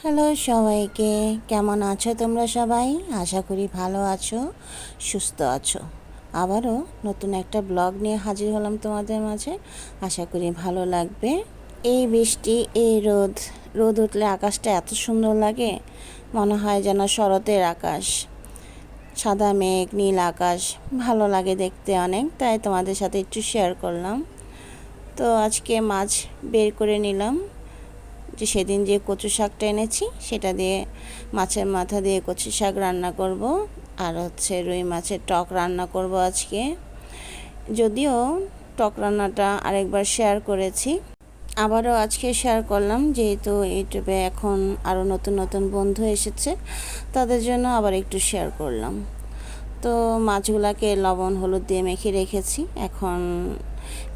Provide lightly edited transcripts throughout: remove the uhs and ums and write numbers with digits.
Hello সবাইকে, কেমন আছো তোমরা সবাই? আশা করি ভালো আছো, সুস্থ আছো। আবারও নতুন একটা ব্লগ নিয়ে হাজির হলাম তোমাদের মাঝে। আশা করি ভালো লাগবে। এই বৃষ্টি, এই রোদ, রোদ উঠলে আকাশটা এত সুন্দর লাগে, মনে হয় যেন শরতের আকাশ। সাদা মেঘ, নীল আকাশ, ভালো লাগে দেখতে অনেক, তাই তোমাদের সাথে একটু শেয়ার করলাম। তো আজকে মাছ বের করে নিলাম, যে সেদিন যে কচু শাকটা এনেছি সেটা দিয়ে মাছের মাথা দিয়ে কচু শাক রান্না করব, আর রুই মাছের টক রান্না করব আজকে। যদিও টক রান্নাটা আরেকবার শেয়ার করেছি, আবারও আজকে শেয়ার করলাম, যেহেতু ইউটিউবে এখন আরও নতুন নতুন বন্ধু এসেছে, তাদের জন্য আবার একটু শেয়ার করলাম। তো মাছগুলাকে লবণ হলুদ দিয়ে মেখে রেখেছি। এখন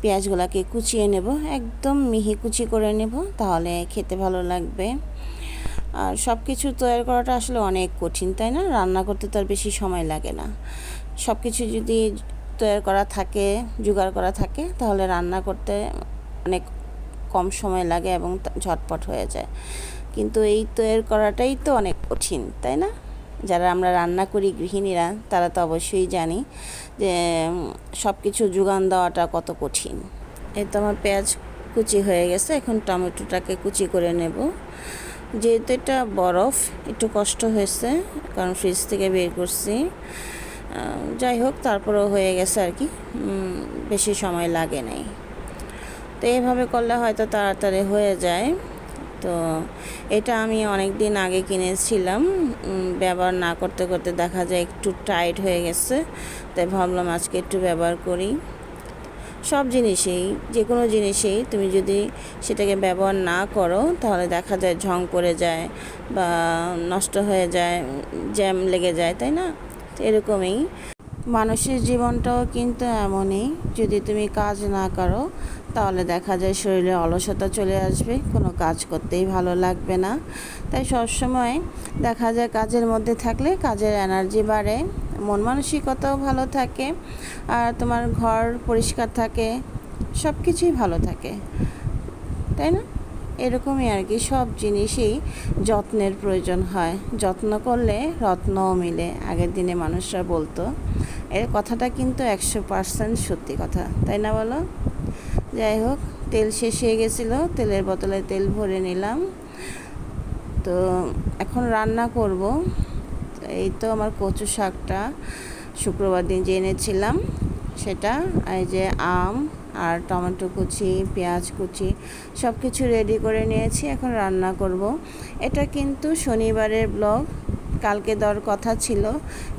পেঁয়াজগুলাকে কুচিয়ে নেব, একদম মিহি কুচি করে নেব, তাহলে খেতে ভালো লাগবে। আর সব কিছু তৈরি করাটা আসলে অনেক কঠিন, তাই না? রান্না করতে তো আর বেশি সময় লাগে না। সব কিছু যদি তৈরি করা থাকে, জোগাড় করা থাকে, তাহলে রান্না করতে অনেক কম সময় লাগে এবং ঝটপট হয়ে যায়। কিন্তু এই তৈরি করাটাই তো অনেক কঠিন, তাই না? যারা আমরা রান্না করি গৃহিণীরা, তারা তো অবশ্যই জানি যে সব কিছু যোগান দেওয়াটা কত কঠিন। এই তো আমার পেঁয়াজ কুচি হয়ে গেছে, এখন টমেটোটাকে কুচি করে নেব। যেহেতু এটা বরফ, একটু কষ্ট হয়েছে, কারণ ফ্রিজ থেকে বের করছি। যাই হোক, তারপরেও হয়ে গেছে আর কি, বেশি সময় লাগে নাই। তো এইভাবে করলে হয়তো তাড়াতাড়ি হয়ে যায়। তো এটা আমি অনেক দিন আগে কিনেছিলাম, ব্যবহার না করতে করতে দেখা যায় একটু টাইট হয়ে গেছে, তাই ভাবলাম আজকে একটু ব্যবহার করি। সব জিনিসেই, যে কোনো জিনিসেই তুমি যদি সেটাকে ব্যবহার না করো, তাহলে দেখা যায় ঝং পড়ে যায় বা নষ্ট হয়ে যায়, জ্যাম লেগে যায়, তাই না? তো এরকমই মানুষের জীবনটাও কিন্তু এমনই। যদি তুমি কাজ না করো, তাহলে দেখা যায় শরীরে অলসতা চলে আসবে, কোনো কাজ করতেই ভালো লাগবে না। তাই সবসময় দেখা যায় কাজের মধ্যে থাকলে কাজের এনার্জি বাড়ে, মন মানসিকতাও ভালো থাকে, আর তোমার ঘর পরিষ্কার থাকে, সব কিছুই ভালো থাকে, তাই না? এরকমই আর কি, সব জিনিসেই যত্নের প্রয়োজন হয়। যত্ন করলে রত্নও মিলে, আগের দিনে মানুষরা বলতো। এর কথাটা কিন্তু 100% সত্যি কথা, তাই না বলো? যাই হোক, তেল শেষ হয়ে গেছিলো, তেলের বোতলে তেল ভরে নিলাম। তো এখন রান্না করব। এই তো আমার কচু শাকটা শুক্রবার দিন যে এনেছিলাম সেটা, এই যে আম আর টমেটো কুচি, পেঁয়াজ কুচি, সব কিছু রেডি করে নিয়েছি, এখন রান্না করব। এটা কিন্তু শনিবারের ব্লগ, কালকে দেওয়ার কথা ছিল,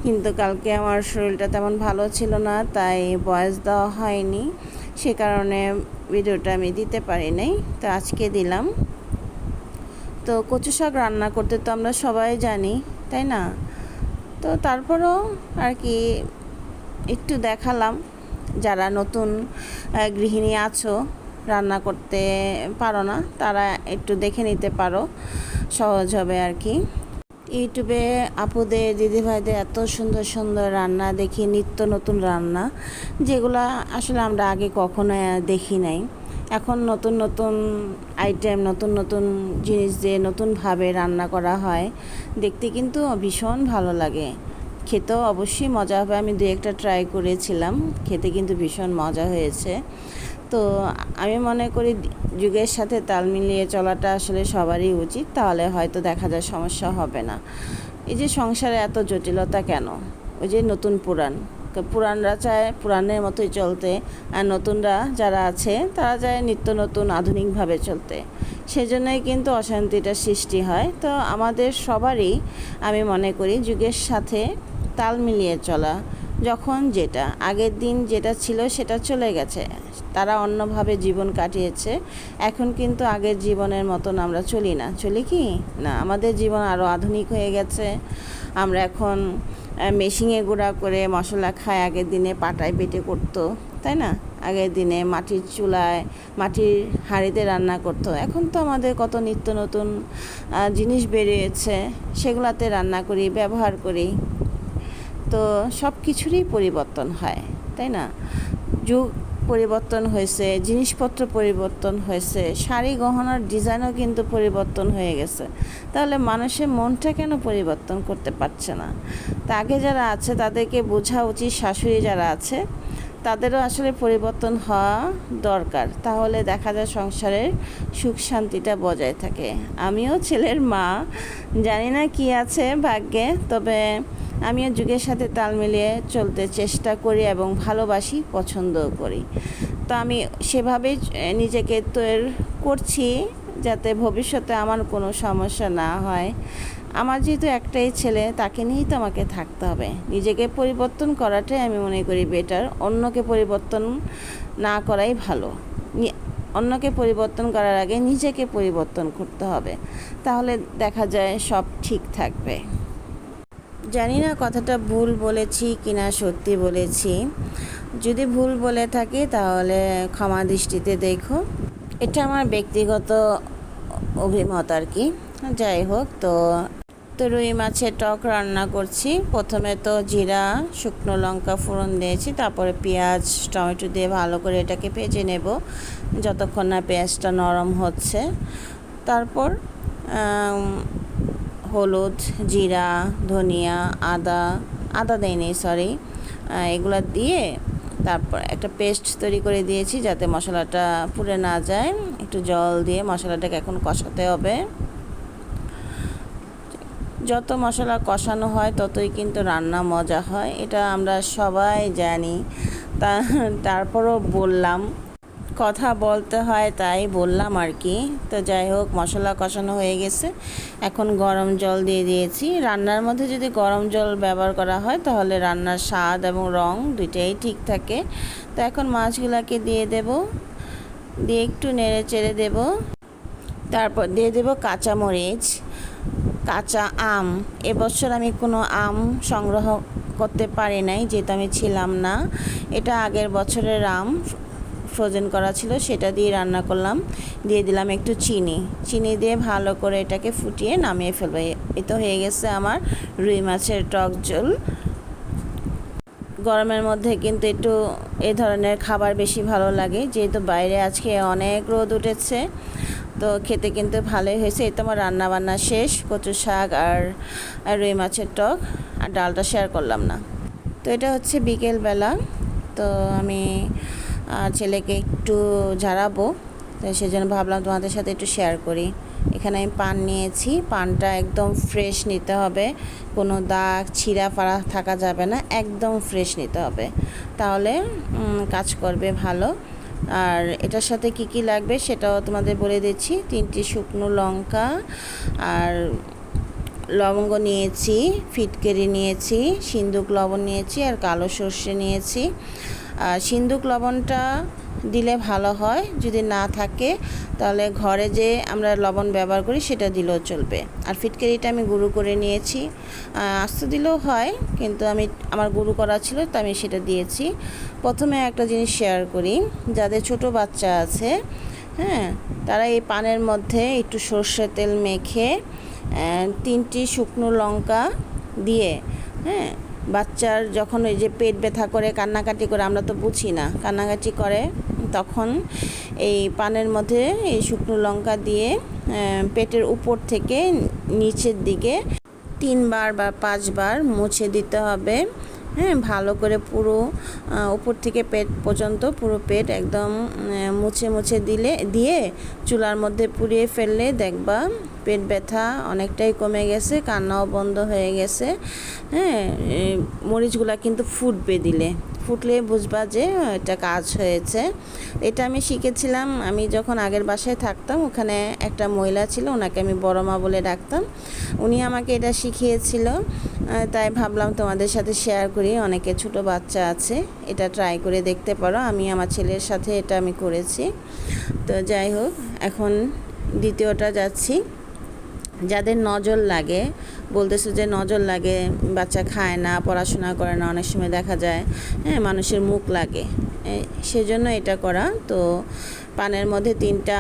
কিন্তু কালকে আমার শরীরটা তেমন ভালো ছিল না, তাই ভয়েস দেওয়া হয়নি, সে কারণে ভিডিওটা আমি দিতে পারি নাই, তো আজকে দিলাম। তো কচু শাক রান্না করতে তো আমরা সবাই জানি, তাই না? তো তারপরও আর কি একটু দেখালাম, যারা নতুন গৃহিণী আছো, রান্না করতে পারো না, তারা একটু দেখে নিতে পারো, সহজ হবে আর কি। ইউটিউবে আপুদের, দিদিভাইদের এত সুন্দর সুন্দর রান্না দেখি, নিত্য নতুন রান্না, যেগুলা আসলে আমরা আগে কখনো দেখি নাই। এখন নতুন নতুন আইটেম, নতুন নতুন জিনিস দিয়ে নতুনভাবে রান্না করা হয়, দেখতে কিন্তু ভীষণ ভালো লাগে, খেতেও অবশ্যই মজা হবে। আমি দু একটা ট্রাই করেছিলাম, খেতে কিন্তু ভীষণ মজা হয়েছে। তো আমি মনে করি যুগের সাথে তাল মিলিয়ে চলাটা আসলে সবারই উচিত, তাহলে হয়তো দেখা যায় সমস্যা হবে না। এই যে সংসারে এত জটিলতা কেন? ওই যে নতুন পুরাণ, পুরাণরা চায় পুরাণের মতোই চলতে, আর নতুনরা যারা আছে তারা চায় নিত্য নতুন আধুনিকভাবে চলতে, সেজন্যই কিন্তু অশান্তিটা সৃষ্টি হয়। তো আমাদের সবারই আমি মনে করি যুগের সাথে তাল মিলিয়ে চলা। যখন যেটা আগের দিন যেটা ছিল সেটা চলে গেছে, তারা অন্যভাবে জীবন কাটিয়েছে, এখন কিন্তু আগের জীবনের মতন আমরা চলি না। চলি কি না, আমাদের জীবন আরও আধুনিক হয়ে গেছে। আমরা এখন মেশিনে গুঁড়া করে মশলা খাই, আগের দিনে পাটায় বেটে করতো, তাই না? আগের দিনে মাটির চুলায়, মাটির হাঁড়িতে রান্না করতো। এখন তো আমাদের কত নিত্য নতুন জিনিস বেরিয়েছে, সেগুলাতে রান্না করি, ব্যবহার করি। তো সব কিছুরই পরিবর্তন হয়, তাই না? যুগ পরিবর্তন হয়েছে, জিনিসপত্র পরিবর্তন হয়েছে, শাড়ি গহনার ডিজাইনও কিন্তু পরিবর্তন হয়ে গেছে। তাহলে মানুষের মনটা কেন পরিবর্তন করতে পারছে না? তা আগে যারা আছে তাদেরকে বোঝা উচিত, শাশুড়ি যারা আছে তাদেরও আসলে পরিবর্তন হওয়া দরকার। তাহলে দেখা যায় সংসারের সুখ শান্তিটা বজায় থাকে। আমিও ছেলের মা, জানি না কি আছে ভাগ্যে, তবে আমিও যুগের সাথে তাল মিলিয়ে চলতে চেষ্টা করি এবং ভালোবাসি, পছন্দও করি। তো আমি সেভাবেই নিজেকে তৈরি করছি যাতে ভবিষ্যতে আমার কোনো সমস্যা না হয়। আমার যেহেতু একটাই ছেলে, তাকে নিয়েই তো আমাকে থাকতে হবে। নিজেকে পরিবর্তন করাটাই আমি মনে করি বেটার, অন্যকে পরিবর্তন না করাই ভালো। অন্যকে পরিবর্তন করার আগে নিজেকে পরিবর্তন করতে হবে, তাহলে দেখা যায় সব ঠিক থাকবে। জানি না কথাটা ভুল বলেছি কিনা সত্যি বলেছি। যদি ভুল বলে থাকি তাহলে ক্ষমা দৃষ্টিতে দেখো। এটা আমার ব্যক্তিগত অভিমত আর কি। যাই হোক, তো রুই মাছের টক রান্না করছি। প্রথমে তো জিরা, শুকনো লঙ্কা ফোড়ন দিয়েছি, তারপরে পেঁয়াজ টমেটো দিয়ে ভালো করে এটাকে ভেজে নেব যতক্ষণ না পেঁয়াজটা নরম হচ্ছে। তারপর হলুদ, জিরা, ধনিয়া, আদা দেয়নি, সরি, এগুলো দিয়ে তারপর একটা পেস্ট তৈরি করে দিয়েছি যাতে মশলাটা পুড়ে না যায়। একটু জল দিয়ে মশলাটাকে এখন কষাতে হবে। যত মশলা কষানো হয় ততই কিন্তু রান্না মজা হয়, এটা আমরা সবাই জানি। তারপরও বললাম, কথা বলতে হয় তাই বললাম আর কি। তো যাই হোক, মশলা কষানো হয়ে গেছে, এখন গরম জল দিয়ে দিয়েছি। রান্নার মধ্যে যদি গরম জল ব্যবহার করা হয় তাহলে রান্নার স্বাদ এবং রং দুইটাই ঠিক থাকে। তো এখন মাছগুলোকে দিয়ে দেব, দিয়ে একটু নেড়ে চেড়ে দেব। তারপর দিয়ে দেব কাঁচামরিচ, কাঁচা আম। এবছর আমি কোনো আম সংগ্রহ করতে পারি নাই যেহেতু আমি ছিলাম না। এটা আগের বছরের আম ফ্রোজেন করা ছিল, সেটা দিয়ে রান্না করলাম। দিয়ে দিলাম একটু চিনি দিয়ে ভালো করে এটাকে ফুটিয়ে নামিয়ে ফেলবো। এই তো হয়ে গেছে আমার রুই মাছের টক ঝোল। গরমের মধ্যে কিন্তু একটু এই ধরনের খাবার বেশি ভালো লাগে, যেহেতু বাইরে আজকে অনেক রোদ উঠেছে। তো খেতে কিন্তু ভালোই হয়েছে। এই তো আমার রান্নাবান্না শেষ, কচু শাক আর রুই মাছের টক, আর ডালটা শেয়ার করলাম না। তো এটা হচ্ছে বিকেলবেলা, তো আমি ছেলেকে একটু ঝাড়াবো, তো সেজন্য ভাবলাম তোমাদের সাথে একটু শেয়ার করি। এখানে আমি পান নিয়েছি, পানটা একদম ফ্রেশ নিতে হবে, কোনো দাগ ছিঁড়া ফাড়া থাকা যাবে না, একদম ফ্রেশ নিতে হবে, তাহলে কাজ করবে ভালো। আর এটার সাথে কি কি লাগবে সেটাও তোমাদের বলে দিচ্ছি। 3টি শুকনো লঙ্কা, আর লবঙ্গ নিয়েছি, ফিটকেরি নিয়েছি, সিন্দুক লবণ নিয়েছি, আর কালো সর্ষে নিয়েছি। আর সিন্দুক লবণটা দিলে ভালো হয়, যদি না থাকে তাহলে ঘরে যে আমরা লবণ ব্যবহার করি সেটা দিলেও চলবে। আর ফিটকেরিটা আমি গুঁড়ো করে নিয়েছি, আস্ত দিলেও হয়, কিন্তু আমার গুঁড়ো করা ছিল তো আমি সেটা দিয়েছি। প্রথমে একটা জিনিস শেয়ার করি, যাদের ছোট বাচ্চা আছে, হ্যাঁ, তারা এই পানের মধ্যে একটু সর্ষের তেল মেখে 3টি শুকনো লঙ্কা দিয়ে, হ্যাঁ, বাচ্চার যখন ওই যে পেট ব্যথা করে কান্নাকাটি করে, আমরা তো বুঝি না, কান্নাকাটি করে, তখন এই পানের মধ্যে এই শুকনো লঙ্কা দিয়ে পেটের উপর থেকে নিচের দিকে 3 বার বা 5 বার মুছে দিতে হবে। হ্যাঁ, ভালো করে পুরো উপর থেকে পেট পর্যন্ত পুরো পেট একদম মুছে দিয়ে চুলার মধ্যে পুড়িয়ে ফেললে দেখবা পেট ব্যথা অনেকটাই কমে গেছে, কান্নাও বন্ধ হয়ে গেছে। হ্যাঁ, মরিচগুলা কিন্তু ফুটলে বুঝবা যে এটা কাজ হয়েছে। এটা আমি শিখেছিলাম, আমি যখন আগের বাসায় থাকতাম ওখানে একটা মহিলা ছিল, ওনাকে আমি বড় মা বলে ডাকতাম, উনি আমাকে এটা শিখিয়েছিল। তাই ভাবলাম তোমাদের সাথে শেয়ার করি। অনেকে ছোট বাচ্চা আছে, এটা ট্রাই করে দেখতে পারো। আমি আমার ছেলের সাথে এটা আমি করেছি। তো যাই হোক, এখন দ্বিতীয়টা যাচ্ছি। যাদের নজর লাগে, বলতেছে যে নজর লাগে, বাচ্চা খায় না, পড়াশোনা করে না, অনেক সময় দেখা যায়, হ্যাঁ, মানুষের মুখ লাগে, সেজন্য এটা করা। তো পানের মধ্যে 3টা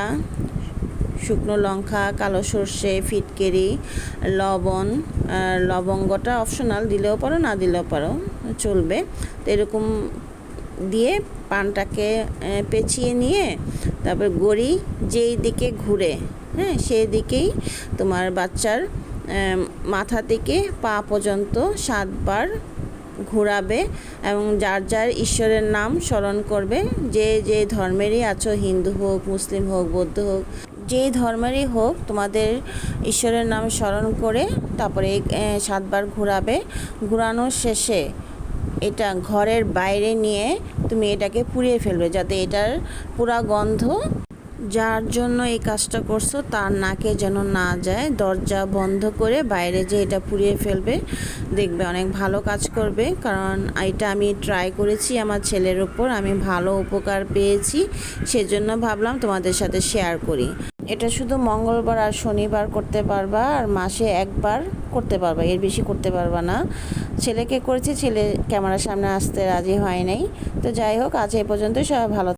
শুকনো লঙ্কা, কালো সর্ষে, ফিটকেরি, লবণ, লবঙ্গটা অপশনাল, দিলেও পারো না দিলেও পারো, চলবে। তো এরকম দিয়ে পানটাকে পেঁচিয়ে নিয়ে তারপর গড়ি যেই দিকে ঘুরে, হ্যাঁ, সেই দিকেই তোমার বাচ্চার মাথা থেকে পা পর্যন্ত 7 বার ঘোরাবে এবং যার যার ঈশ্বরের নাম স্মরণ করবে। যে যে ধর্মেরই আছো, হিন্দু হোক, মুসলিম হোক, বৌদ্ধ হোক, যেই ধর্মেরই হোক, তোমাদের ঈশ্বরের নাম স্মরণ করে তারপরে 7 বার ঘোরাবে। ঘোরানোর শেষে এটা ঘরের বাইরে নিয়ে তুমি এটাকে পুড়িয়ে ফেলবে, যাতে এটার পুরা গন্ধ যার জন্য এই কাজটা করছো তার নাকে যেন না যায়। দরজা বন্ধ করে বাইরে যে এটা পুড়িয়ে ফেলবে, দেখবে অনেক ভালো কাজ করবে। কারণ এটা আমি ট্রাই করেছি আমার ছেলের ওপর, আমি ভালো উপকার পেয়েছি, সেজন্য ভাবলাম তোমাদের সাথে শেয়ার করি। এটা শুধু মঙ্গলবার আর শনিবার করতে পারবা, আর মাসে একবার করতে পারবা, এর বেশি করতে পারবা না। ছেলেকে করেছি, ছেলে ক্যামেরার সামনে আসতে রাজি হয় নাই। তো যাই হোক, আজ এই পর্যন্ত, সবাই ভালো।